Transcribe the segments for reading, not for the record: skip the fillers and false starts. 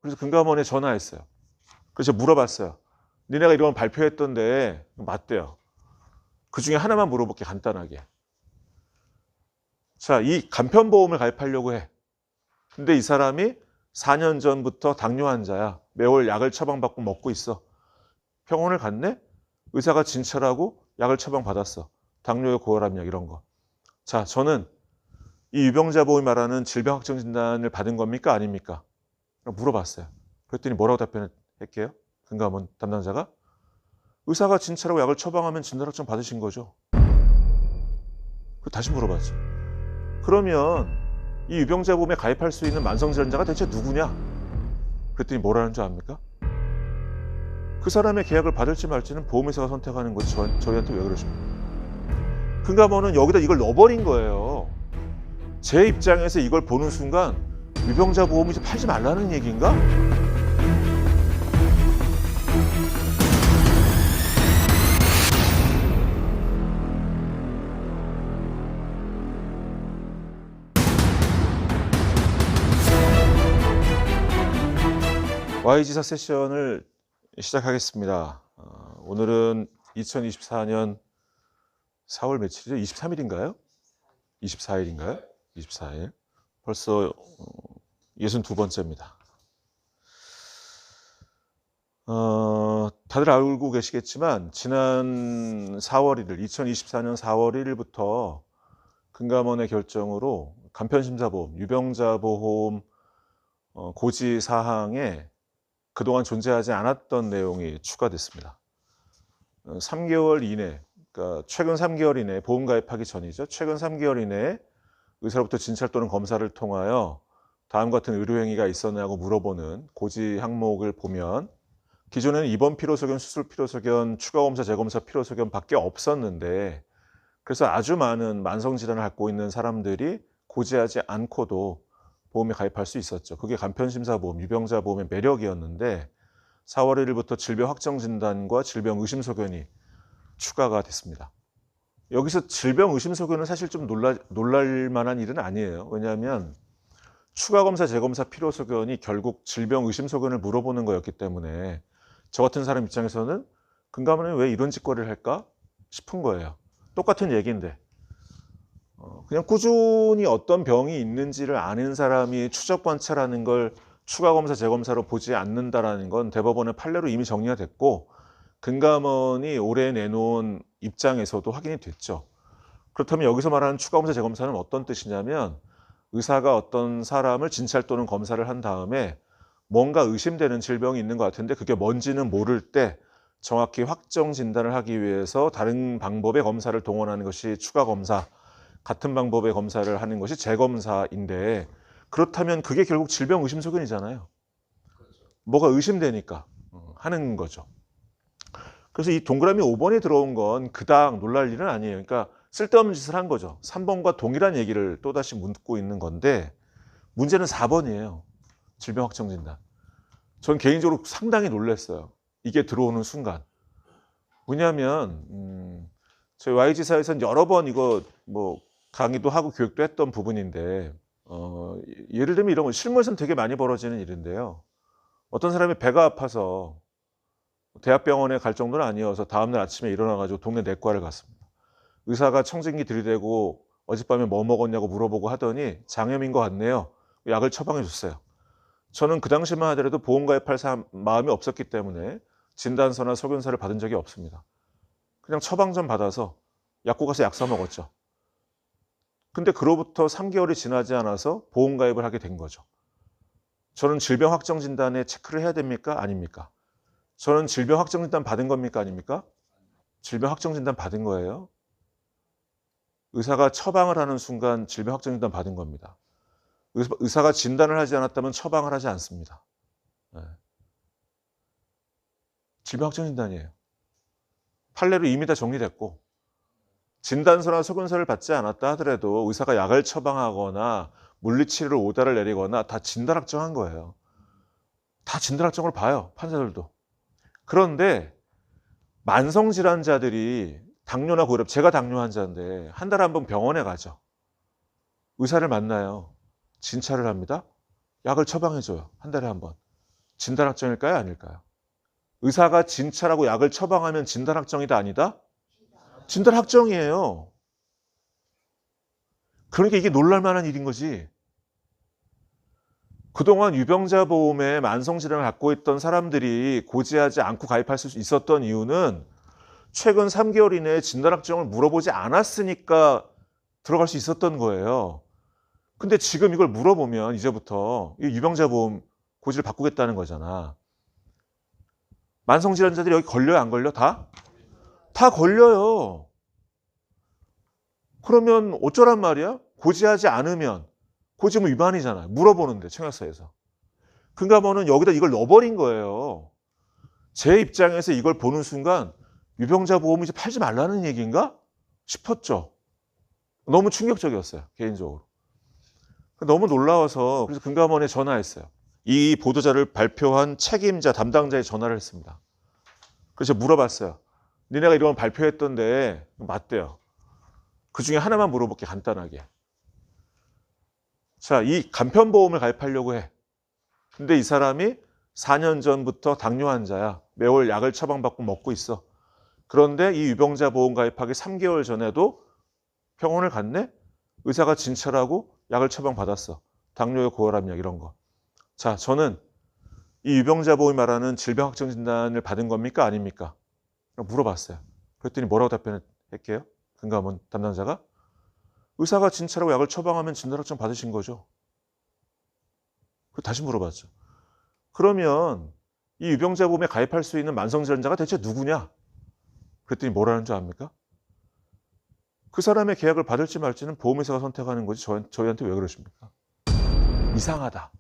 그래서 금감원에 전화했어요. 그래서 물어봤어요. 니네가 이런 걸 발표했던데 맞대요. 그 중에 하나만 물어볼게, 간단하게. 자, 이 간편보험을 가입하려고 해. 근데 이 사람이 4년 전부터 당뇨 환자야. 매월 약을 처방받고 먹고 있어. 병원을 갔네? 의사가 진찰하고 약을 처방받았어. 당뇨 고혈압약 이런 거. 자, 저는 이 유병자 보험이 말하는 질병 확정 진단을 받은 겁니까? 아닙니까? 물어봤어요. 그랬더니 뭐라고 답변할게요? 금감원 담당자가? 의사가 진찰하고 약을 처방하면 진단 확정 받으신 거죠. 다시 물어봤죠. 그러면 이 유병자 보험에 가입할 수 있는 만성질환자가 대체 누구냐? 그랬더니 뭐라는 줄 압니까? 그 사람의 계약을 받을지 말지는 보험회사가 선택하는 거지 저희한테 왜 그러십니까? 금감원은 여기다 이걸 넣어버린 거예요. 제 입장에서 이걸 보는 순간 유병자 보험을 이제 팔지 말라는 얘기인가? Y지사 세션을 시작하겠습니다. 오늘은 2024년 4월 며칠이죠? 23일인가요? 24일인가요? 24일. 벌써 62번째입니다. 다들 알고 계시겠지만 지난 4월 1일, 2024년 4월 1일부터 금감원의 결정으로 간편심사보험, 유병자보험 고지 사항에 그동안 존재하지 않았던 내용이 추가됐습니다. 3개월 이내, 그러니까 최근 3개월 이내, 보험 가입하기 전이죠. 최근 3개월 이내에 의사로부터 진찰 또는 검사를 통하여 다음 같은 의료행위가 있었냐고 물어보는 고지 항목을 보면 기존에는 입원 필요소견, 수술 필요소견, 추가검사, 재검사 필요소견 밖에 없었는데 그래서 아주 많은 만성질환을 갖고 있는 사람들이 고지하지 않고도 보험에 가입할 수 있었죠. 그게 간편심사보험, 유병자보험의 매력이었는데 4월 1일부터 질병 확정진단과 질병 의심소견이 추가가 됐습니다. 여기서 질병 의심소견은 사실 좀 놀랄 만한 일은 아니에요. 왜냐하면 추가검사, 재검사 필요소견이 결국 질병 의심소견을 물어보는 거였기 때문에 저 같은 사람 입장에서는 금감원은 왜 이런 짓거리를 할까 싶은 거예요. 똑같은 얘기인데 그냥 꾸준히 어떤 병이 있는지를 아는 사람이 추적 관찰하는 걸 추가검사, 재검사로 보지 않는다라는 건 대법원의 판례로 이미 정리가 됐고 금감원이 올해 내놓은 입장에서도 확인이 됐죠. 그렇다면 여기서 말하는 추가검사, 재검사는 어떤 뜻이냐면 의사가 어떤 사람을 진찰 또는 검사를 한 다음에 뭔가 의심되는 질병이 있는 것 같은데 그게 뭔지는 모를 때 정확히 확정 진단을 하기 위해서 다른 방법의 검사를 동원하는 것이 추가검사, 같은 방법의 검사를 하는 것이 재검사인데 그렇다면 그게 결국 질병 의심소견이잖아요. 뭐가 의심되니까 하는 거죠. 그래서 이 동그라미 5번이 들어온 건 그닥 놀랄 일은 아니에요. 그러니까 쓸데없는 짓을 한 거죠. 3번과 동일한 얘기를 또다시 묻고 있는 건데 문제는 4번이에요. 질병 확정 진단. 전 개인적으로 상당히 놀랐어요. 이게 들어오는 순간. 왜냐하면 저희 Y지사에서는 여러 번 이거 뭐 강의도 하고 교육도 했던 부분인데 예를 들면 이런 거 실무에서는 되게 많이 벌어지는 일인데요. 어떤 사람이 배가 아파서 대학병원에 갈 정도는 아니어서 다음날 아침에 일어나가지고 동네 내과를 갔습니다. 의사가 청진기 들이대고 어젯밤에 뭐 먹었냐고 물어보고 하더니 장염인 것 같네요. 약을 처방해 줬어요. 저는 그 당시만 하더라도 보험 가입할 마음이 없었기 때문에 진단서나 소견서를 받은 적이 없습니다. 그냥 처방 좀 받아서 약국 가서 약 사 먹었죠. 근데 그로부터 3개월이 지나지 않아서 보험 가입을 하게 된 거죠. 저는 질병 확정 진단에 체크를 해야 됩니까? 아닙니까? 저는 질병 확정 진단 받은 겁니까? 아닙니까? 질병 확정 진단 받은 거예요. 의사가 처방을 하는 순간 질병 확정 진단 받은 겁니다. 의사가 진단을 하지 않았다면 처방을 하지 않습니다. 네. 질병 확정 진단이에요. 판례로 이미 다 정리됐고 진단서나 소견서를 받지 않았다 하더라도 의사가 약을 처방하거나 물리치료를 오다를 내리거나 다 진단 확정한 거예요. 다 진단 확정을 봐요. 판사들도. 그런데 만성질환자들이 당뇨나 고혈압, 제가 당뇨 환자인데 한 달에 한 번 병원에 가죠. 의사를 만나요. 진찰을 합니다. 약을 처방해줘요. 한 달에 한 번. 진단확정일까요? 아닐까요? 의사가 진찰하고 약을 처방하면 진단확정이다 아니다? 진단확정이에요. 그러니까 이게 놀랄만한 일인 거지. 그동안 유병자 보험에 만성질환을 갖고 있던 사람들이 고지하지 않고 가입할 수 있었던 이유는 최근 3개월 이내에 진단확정을 물어보지 않았으니까 들어갈 수 있었던 거예요. 근데 지금 이걸 물어보면 이제부터 이 유병자 보험 고지를 바꾸겠다는 거잖아. 만성질환자들이 여기 걸려요, 안 걸려? 다? 다 걸려요. 그러면 어쩌란 말이야? 고지하지 않으면 고지문 위반이잖아요. 물어보는데 청약서에서. 금감원은 여기다 이걸 넣어버린 거예요. 제 입장에서 이걸 보는 순간 유병자 보험을 이제 팔지 말라는 얘기인가 싶었죠. 너무 충격적이었어요, 개인적으로. 너무 놀라워서 그래서 금감원에 전화했어요. 이 보도자를 발표한 책임자, 담당자에 전화를 했습니다. 그래서 물어봤어요. 니네가 이런 걸 발표했던데 맞대요. 그 중에 하나만 물어볼게, 간단하게. 자, 이 간편보험을 가입하려고 해. 근데 이 사람이 4년 전부터 당뇨 환자야. 매월 약을 처방받고 먹고 있어. 그런데 이 유병자 보험 가입하기 3개월 전에도 병원을 갔네? 의사가 진찰하고 약을 처방받았어. 당뇨의 고혈압약 이런 거. 자, 저는 이 유병자 보험이 말하는 질병 확정 진단을 받은 겁니까? 아닙니까? 물어봤어요. 그랬더니 뭐라고 답변할게요? 금감원 담당자가? 의사가 진찰하고 약을 처방하면 진단 확정 받으신 거죠. 다시 물어봤죠. 그러면 이 유병자 보험에 가입할 수 있는 만성질환자가 대체 누구냐? 그랬더니 뭐라는 줄 압니까? 그 사람의 계약을 받을지 말지는 보험회사가 선택하는 거지 저희한테 왜 그러십니까? 이상하다.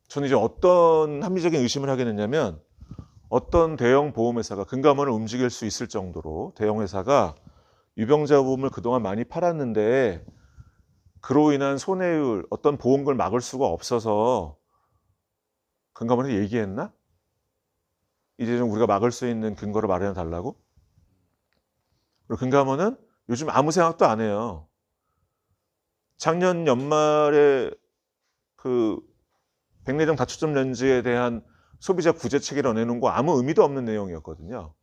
저는 이제 어떤 합리적인 의심을 하게 됐냐면 어떤 대형 보험회사가 금감원을 움직일 수 있을 정도로 대형 회사가 유병자 보험을 그동안 많이 팔았는데 그로 인한 손해율, 어떤 보험금을 막을 수가 없어서 금감원에 얘기했나? 이제 좀 우리가 막을 수 있는 근거를 마련해 달라고? 그리고 금감원은 요즘 아무 생각도 안 해요. 작년 연말에 그 백내장 다초점 렌즈에 대한 소비자 구제 체계를 내놓은 거 아무 의미도 없는 내용이었거든요.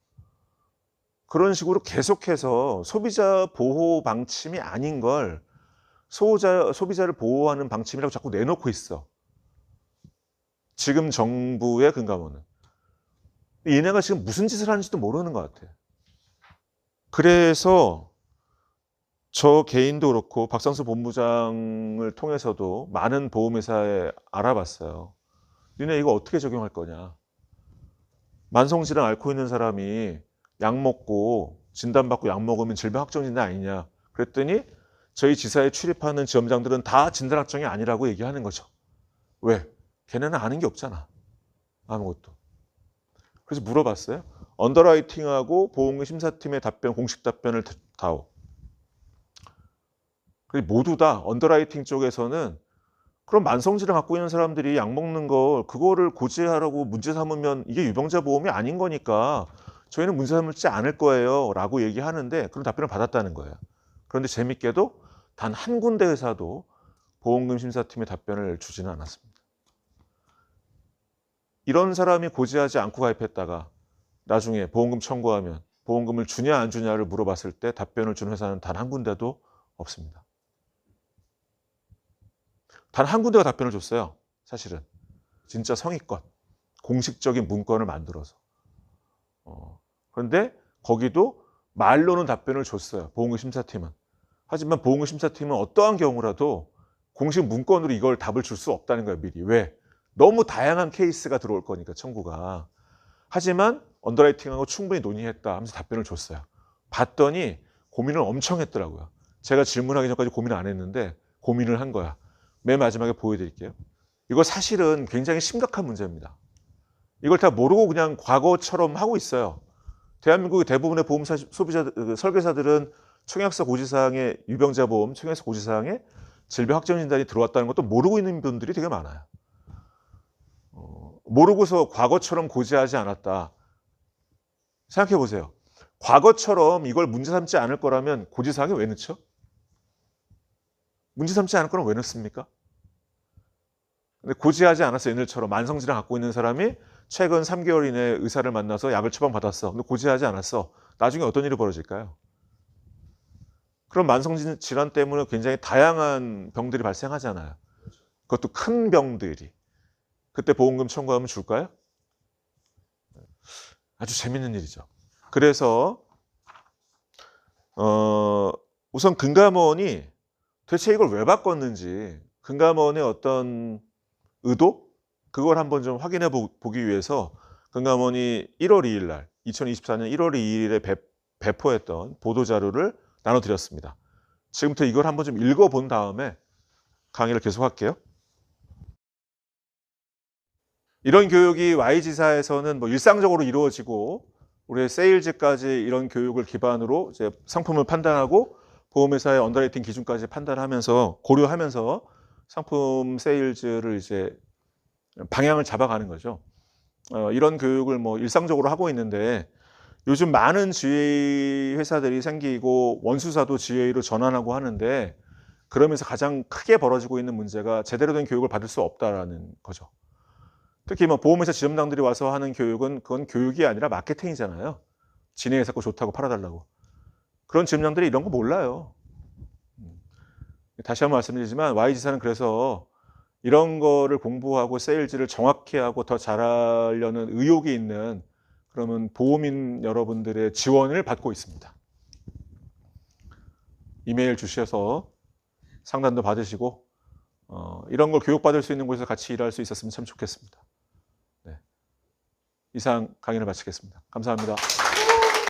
그런 식으로 계속해서 소비자 보호 방침이 아닌 걸 소비자를 보호하는 방침이라고 자꾸 내놓고 있어. 지금 정부의 금감원은. 얘네가 지금 무슨 짓을 하는지도 모르는 것 같아. 그래서 저 개인도 그렇고 박상수 본부장을 통해서도 많은 보험회사에 알아봤어요. 니네 이거 어떻게 적용할 거냐. 만성질환 앓고 있는 사람이 약 먹고 진단받고 약 먹으면 질병 확정 진단 아니냐. 그랬더니 저희 지사에 출입하는 지점장들은 다 진단 확정이 아니라고 얘기하는 거죠. 왜? 걔네는 아는 게 없잖아. 아무것도. 그래서 물어봤어요. 언더라이팅하고 보험금 심사팀의 답변, 공식 답변을 다오. 모두 다 언더라이팅 쪽에서는 그럼 만성질환 갖고 있는 사람들이 약 먹는 걸 그거를 고지하라고 문제 삼으면 이게 유병자 보험이 아닌 거니까 저희는 문제 삼지 않을 거예요 라고 얘기하는데 그런 답변을 받았다는 거예요. 그런데 재밌게도 단 한 군데 회사도 보험금 심사팀의 답변을 주지는 않았습니다. 이런 사람이 고지하지 않고 가입했다가 나중에 보험금 청구하면 보험금을 주냐 안 주냐를 물어봤을 때 답변을 준 회사는 단 한 군데도 없습니다. 단 한 군데가 답변을 줬어요. 사실은 진짜 성의껏 공식적인 문건을 만들어서. 그런데 거기도 말로는 답변을 줬어요. 보험금 심사팀은. 하지만 보험금 심사팀은 어떠한 경우라도 공식 문건으로 이걸 답을 줄 수 없다는 거예요. 미리. 왜? 너무 다양한 케이스가 들어올 거니까 청구가. 하지만 언더라이팅하고 충분히 논의했다 하면서 답변을 줬어요. 봤더니 고민을 엄청 했더라고요. 제가 질문하기 전까지 고민을 안 했는데 고민을 한 거야. 맨 마지막에 보여드릴게요. 이거 사실은 굉장히 심각한 문제입니다. 이걸 다 모르고 그냥 과거처럼 하고 있어요. 대한민국의 대부분의 보험 소비자 설계사들은 청약서 고지사항에 유병자 보험 청약서 고지사항에 질병 확정 진단이 들어왔다는 것도 모르고 있는 분들이 되게 많아요. 모르고서 과거처럼 고지하지 않았다. 생각해 보세요. 과거처럼 이걸 문제 삼지 않을 거라면 고지사항에 왜 넣죠? 문제 삼지 않을 거는 왜 넣습니까? 근데 고지하지 않았어. 얘들처럼 만성질환 갖고 있는 사람이 최근 3개월 이내에 의사를 만나서 약을 처방받았어. 근데 고지하지 않았어. 나중에 어떤 일이 벌어질까요? 그런 만성질환 때문에 굉장히 다양한 병들이 발생하잖아요. 그것도 큰 병들이. 그때 보험금 청구하면 줄까요? 아주 재밌는 일이죠. 그래서 우선 금감원이 대체 이걸 왜 바꿨는지, 금감원의 어떤 의도? 그걸 한번 좀 확인해 보기 위해서 금감원이 1월 2일 날, 2024년 1월 2일에 배포했던 보도자료를 나눠드렸습니다. 지금부터 이걸 한번 좀 읽어본 다음에 강의를 계속할게요. 이런 교육이 Y지사에서는 뭐 일상적으로 이루어지고, 우리 세일즈까지 이런 교육을 기반으로 이제 상품을 판단하고 보험회사의 언더라이팅 기준까지 판단하면서 고려하면서 상품 세일즈를 이제 방향을 잡아가는 거죠. 이런 교육을 뭐 일상적으로 하고 있는데, 요즘 많은 GA 회사들이 생기고 원수사도 GA로 전환하고 하는데, 그러면서 가장 크게 벌어지고 있는 문제가 제대로 된 교육을 받을 수 없다라는 거죠. 특히 뭐 보험회사 지점장들이 와서 하는 교육은 그건 교육이 아니라 마케팅이잖아요. 지네 회사 거 좋다고 팔아달라고. 그런 지점장들이 이런 거 몰라요. 다시 한번 말씀드리지만 Y지사는 그래서 이런 거를 공부하고 세일즈를 정확히 하고 더 잘하려는 의욕이 있는 그러면 보험인 여러분들의 지원을 받고 있습니다. 이메일 주셔서 상담도 받으시고 이런 걸 교육받을 수 있는 곳에서 같이 일할 수 있었으면 참 좋겠습니다. 네. 이상 강의를 마치겠습니다. 감사합니다.